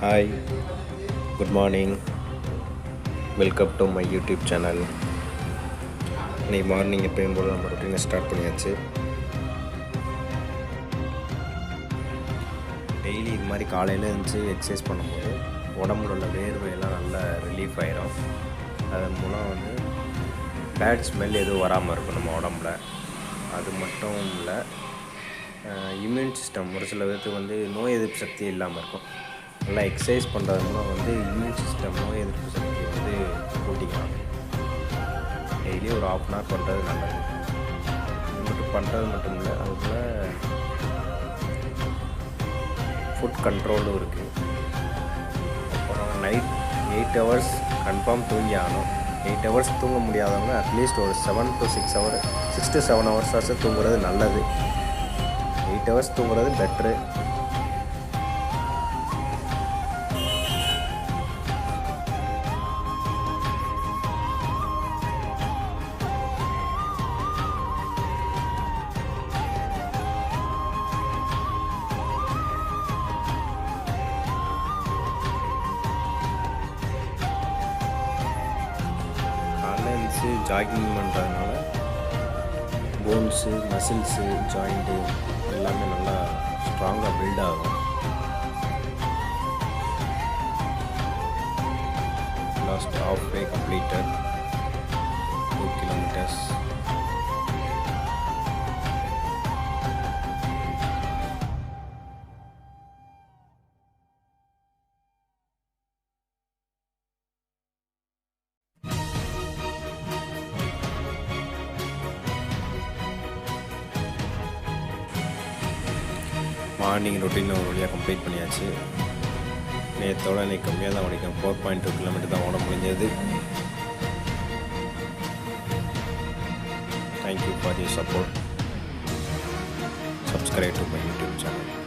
Hi, good morning. Welcome to my YouTube channel. இன்னைக்கு morning எப்பயும் போல் நம்ம ரொட்டீனை ஸ்டார்ட் பண்ணியாச்சு. டெய்லி இது மாதிரி காலையில் இருந்துச்சு எக்ஸசைஸ் பண்ணும்போது உடம்புல உள்ள வேர்வையெல்லாம் நல்லா ரிலீஃப் ஆயிரும். அதன் மூலம் பேட் ஸ்மெல் எதுவும் வராமல் இருக்கும் நம்ம உடம்புல. அது மட்டும் இல்லை, இம்யூன் சிஸ்டம் ஒரு சில பேருக்கு நோய் எதிர்ப்பு சக்தி இல்லாமல் இருக்கும். நல்லா எக்ஸசைஸ் பண்ணுறது மூலம் இம்யூன் சிஸ்டம் நோய் எதிர்ப்பு சக்தி கூட்டிக்கலாம். டெய்லி ஒரு ½ பண்ணுறது நல்லது. இது மட்டும் பண்ணுறது மட்டும் இல்லை, அதுக்குள்ள ஃபுட் கண்ட்ரோலும் இருக்குது. அப்புறம் நைட் 8 hours கன்ஃபார்ம் தூங்கி ஆகணும். 8 hours தூங்க முடியாதவங்க அட்லீஸ்ட் ஒரு 7 to 7 hours தூங்குறது நல்லது. 8 hours தூங்குறது பெட்ரு. ஜாகிங் பண்ணுறதுனால போன்ஸு, மசில்ஸு, ஜாயிண்ட்டு எல்லாமே நல்லா ஸ்ட்ராங்காக பில்ட் ஆகும். Last half way completed 2 kilometers. Morning routine ஒரு வழியாக கம்ப்ளீட் பண்ணியாச்சு. நேற்றோட இன்றைக்கி கம்மியாக தான் ஓடிக்கும். 4.2 kilometers தான் ஓட முடிஞ்சது. Thank you for your support. Subscribe to my YouTube channel.